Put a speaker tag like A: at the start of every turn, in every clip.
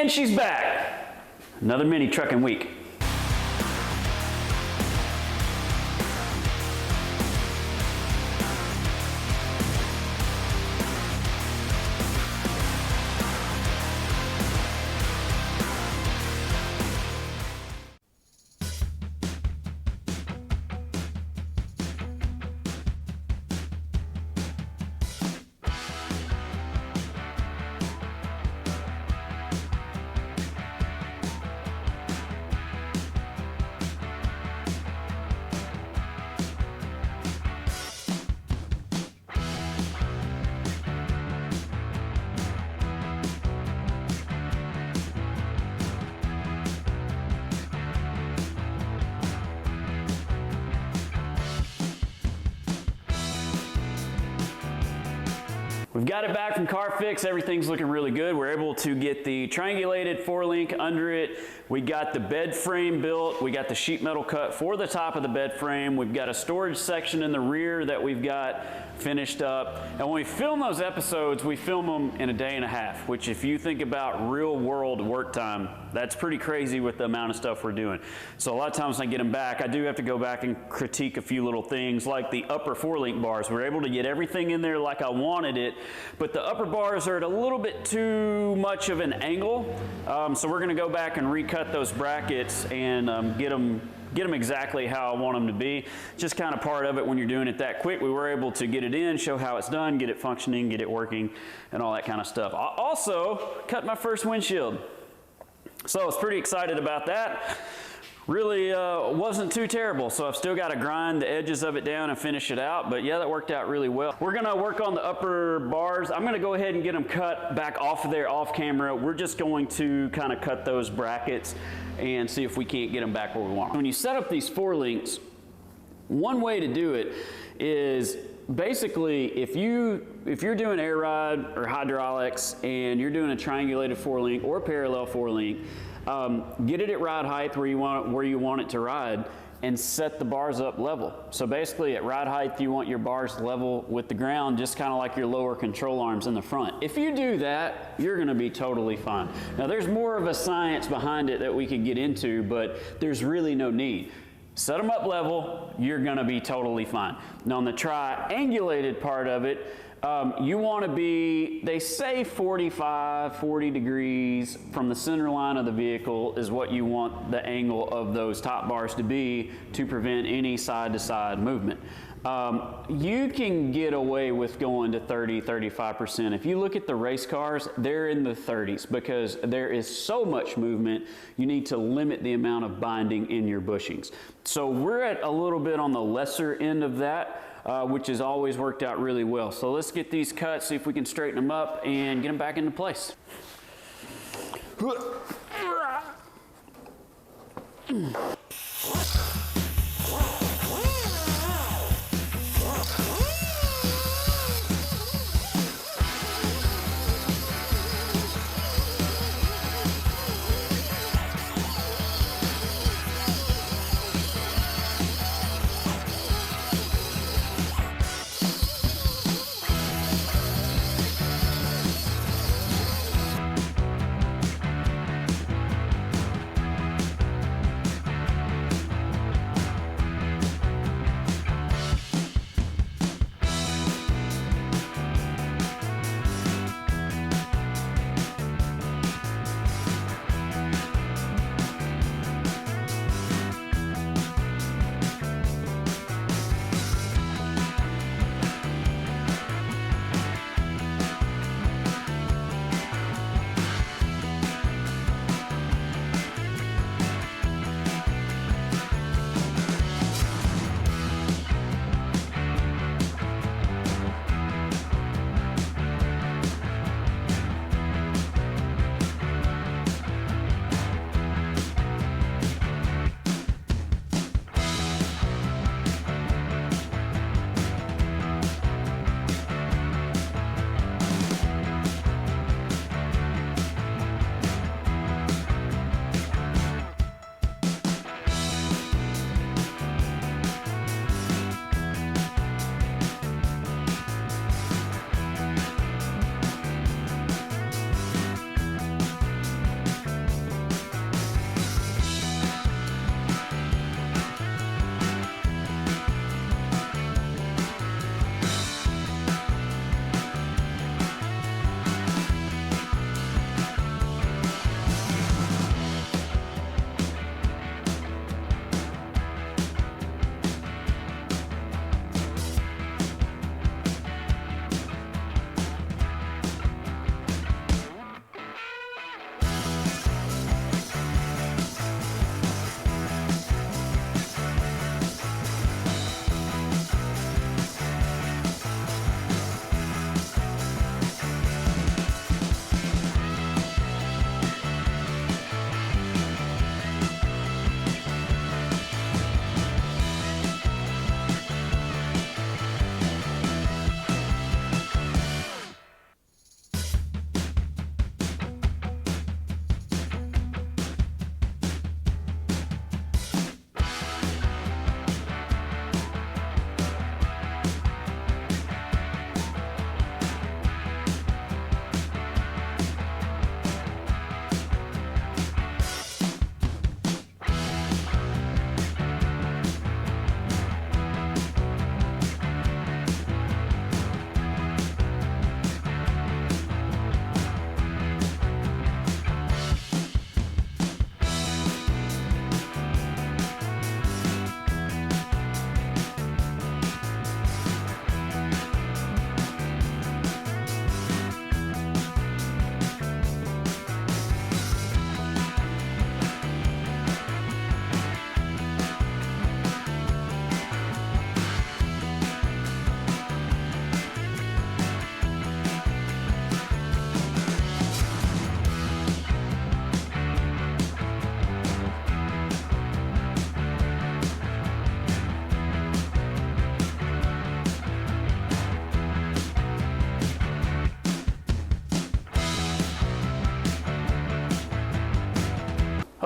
A: And she's back. Another mini trucking week. We've got it back from CarFix. Everything's looking really good. We're able to get the triangulated 4-link under it. We got the bed frame built. We got the sheet metal cut for the top of the bed frame. We've got a storage section in the rear that we've got finished up. And when we film those episodes, we film them in a day and a half, which if you think about real world work time, that's pretty crazy with the amount of stuff we're doing. So a lot of times when I get them back, I do have to go back and critique a few little things like the upper 4-link bars. We're able to get everything in there like I wanted it, but the upper bars are at a little bit too much of an angle. So we're gonna go back and recut those brackets and get them exactly how I want them to be. Just kind of part of it when you're doing it that quick. We were able to get it in, show how it's done, get it functioning, get it working, and all that kind of stuff. I also cut my first windshield. So I was pretty excited about that. Really wasn't too terrible, so I've still got to grind the edges of it down and finish it out, but yeah, that worked out really well. We're gonna work on the upper bars. I'm gonna go ahead and get them cut back off of there, off camera. We're just going to kind of cut those brackets and see if we can't get them back where we want. When you set up these 4-links, one way to do it is basically if you're doing air ride or hydraulics and you're doing a triangulated 4-link or parallel 4-link, get it at ride height where you want it to ride and set the bars up level. So basically at ride height you want your bars level with the ground, just kind of like your lower control arms in the front. If you do that, you're going to be totally fine. Now there's more of a science behind it that we could get into, but there's really no need. Set them up level, you're going to be totally fine. Now on the triangulated part of it, you want to be, they say 40 degrees from the center line of the vehicle is what you want the angle of those top bars to be to prevent any side-to-side movement. You can get away with going to 30–35%. If you look at the race cars, they're in the 30s because there is so much movement, you need to limit the amount of binding in your bushings. So we're at a little bit on the lesser end of that, which has always worked out really well. So let's get these cut, see if we can straighten them up and get them back into place.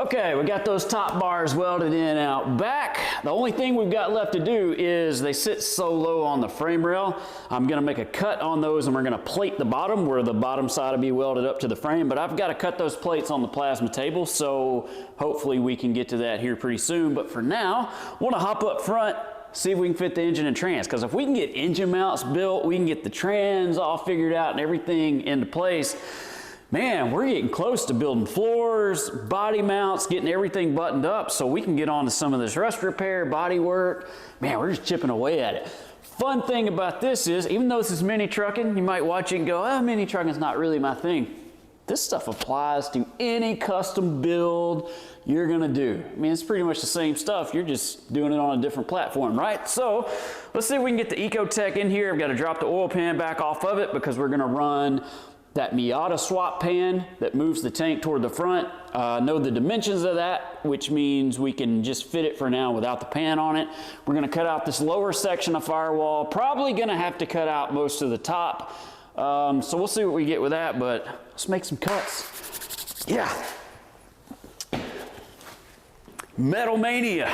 A: Okay, we got those top bars welded in out back. The only thing we've got left to do is they sit so low on the frame rail. I'm gonna make a cut on those and we're gonna plate the bottom where the bottom side will be welded up to the frame, but I've gotta cut those plates on the plasma table, so hopefully we can get to that here pretty soon. But for now, I wanna hop up front, see if we can fit the engine and trans, because if we can get engine mounts built, we can get the trans all figured out and everything into place, man, we're getting close to building floors, body mounts, getting everything buttoned up so we can get on to some of this rust repair, body work. Man, we're just chipping away at it. Fun thing about this is, even though this is Mini Truckin, you might watch it and go, oh, Mini Truckin's not really my thing. This stuff applies to any custom build you're gonna do. I mean, it's pretty much the same stuff. You're just doing it on a different platform, right? So let's see if we can get the Ecotec in here. I've got to drop the oil pan back off of it because we're gonna run that Miata swap pan that moves the tank toward the front. Know the dimensions of that, which means we can just fit it for now without the pan on it. We're gonna cut out this lower section of firewall, probably gonna have to cut out most of the top. So we'll see what we get with that, but let's make some cuts. Yeah. Metal Mania.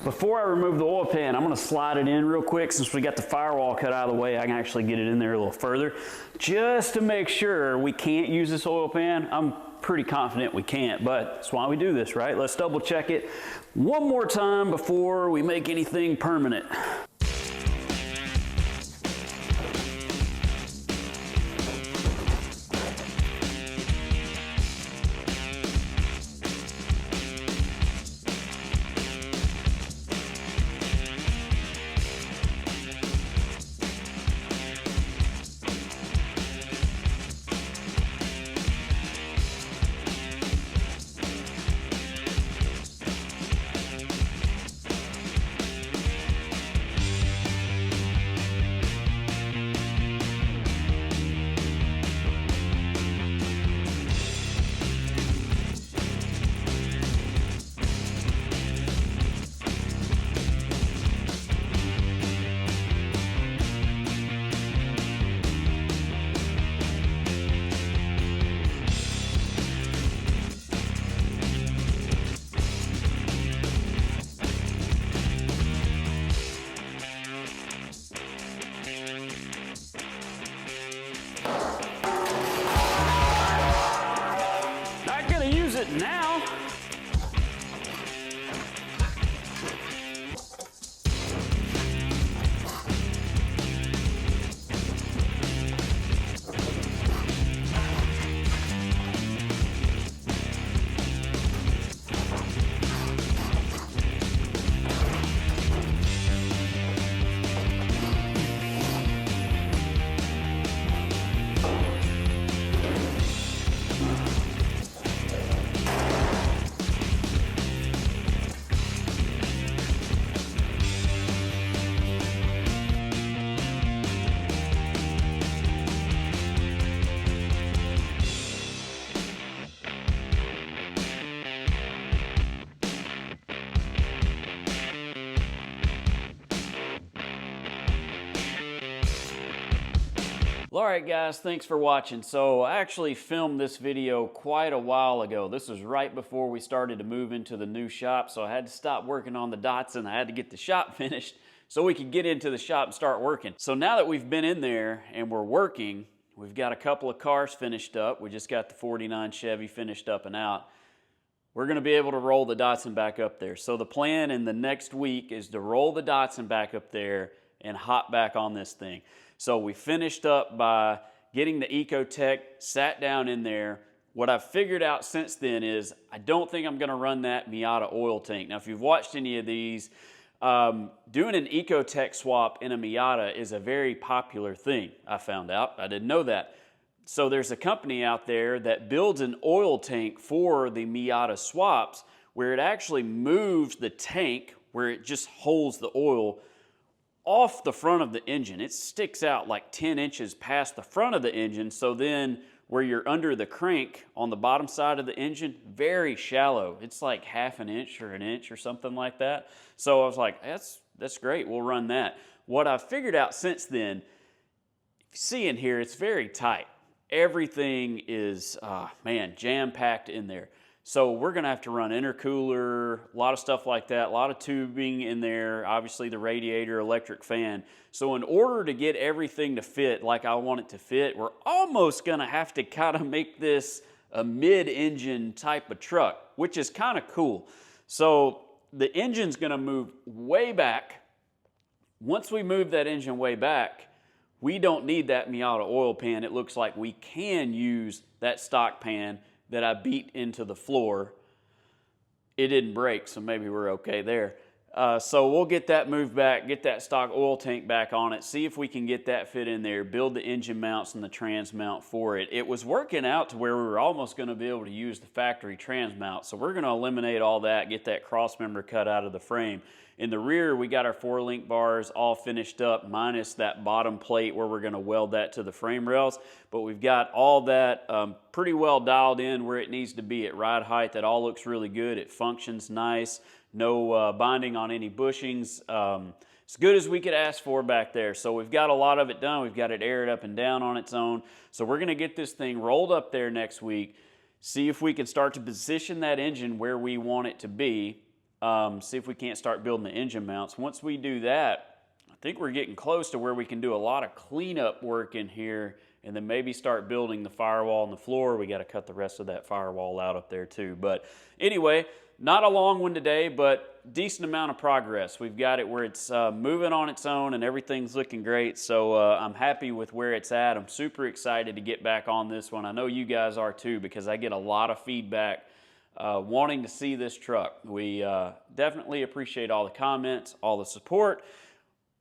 A: Before I remove the oil pan, I'm gonna slide it in real quick. Since we got the firewall cut out of the way, I can actually get it in there a little further, just to make sure we can't use this oil pan. I'm pretty confident we can't, but that's why we do this, right? Let's double check it one more time before we make anything permanent. it now. All right, guys, thanks for watching. So I actually filmed this video quite a while ago. This was right before we started to move into the new shop, so I had to stop working on the Datsun. I had to get the shop finished so we could get into the shop and start working. So now that we've been in there and we're working, we've got a couple of cars finished up. We just got the 49 Chevy finished up and out. We're gonna be able to roll the Datsun back up there. So the plan in the next week is to roll the Datsun back up there and hop back on this thing. So we finished up by getting the Ecotec, sat down in there. What I've figured out since then is I don't think I'm gonna run that Miata oil tank. Now, if you've watched any of these, doing an Ecotec swap in a Miata is a very popular thing, I found out. I didn't know that. So there's a company out there that builds an oil tank for the Miata swaps where it actually moves the tank, where it just holds the oil, off the front of the engine. It sticks out like 10 inches past the front of the engine, so then where you're under the crank on the bottom side of the engine, very shallow. It's like half an inch or an inch or something like that. So I was like, that's great, we'll run that. What I've figured out since then, if you see in here, it's very tight. Everything is, man, jam-packed in there. So we're gonna have to run intercooler, a lot of stuff like that, a lot of tubing in there, obviously the radiator, electric fan. So in order to get everything to fit like I want it to fit, we're almost gonna have to kind of make this a mid-engine type of truck, which is kind of cool. So the engine's gonna move way back. Once we move that engine way back, we don't need that Miata oil pan. It looks like we can use that stock pan that I beat into the floor. It didn't break, so maybe we're okay there. So we'll get that moved back, get that stock oil tank back on it, see if we can get that fit in there, build the engine mounts and the trans mount for it. It was working out to where we were almost gonna be able to use the factory trans mount, so we're gonna eliminate all that, get that cross member cut out of the frame. In the rear, we got our 4-link bars all finished up, minus that bottom plate where we're gonna weld that to the frame rails. But we've got all that pretty well dialed in where it needs to be at ride height. That all looks really good. It functions nice. No binding on any bushings. As good as we could ask for back there. So we've got a lot of it done. We've got it aired up and down on its own. So we're gonna get this thing rolled up there next week, see if we can start to position that engine where we want it to be. See if we can't start building the engine mounts. Once we do that, I think we're getting close to where we can do a lot of cleanup work in here and then maybe start building the firewall and the floor. We got to cut the rest of that firewall out up there too. But anyway, not a long one today, but decent amount of progress. We've got it where it's moving on its own and everything's looking great. So I'm happy with where it's at. I'm super excited to get back on this one. I know you guys are too, because I get a lot of feedback wanting to see this truck. We definitely appreciate all the comments, all the support.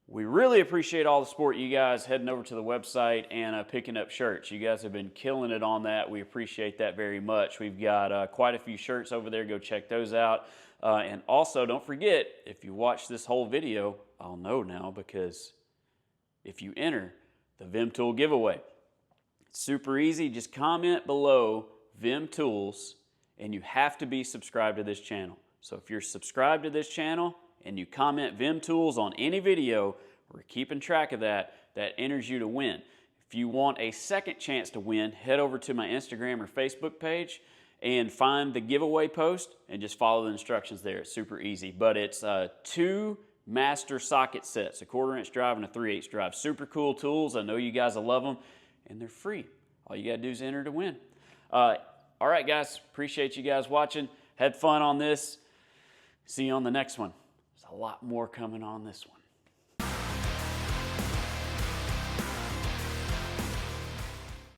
A: We really appreciate all the support you guys heading over to the website and picking up shirts. You guys have been killing it on that. We appreciate that very much. We've got quite a few shirts over there. Go check those out. And also, don't forget, if you watch this whole video, I'll know now, because if you enter the Vim Tool giveaway, it's super easy. Just comment below Vim Tools, and you have to be subscribed to this channel. So if you're subscribed to this channel and you comment Vim Tools on any video, we're keeping track of that. That enters you to win. If you want a second chance to win, head over to my Instagram or Facebook page and find the giveaway post and just follow the instructions there. It's super easy. But it's 2 master socket sets, a 1/4-inch drive and a 3/8 drive. Super cool tools. I know you guys will love them, and they're free. All you gotta do is enter to win. All right, guys, appreciate you guys watching. Had fun on this. See you on the next one. There's a lot more coming on this one.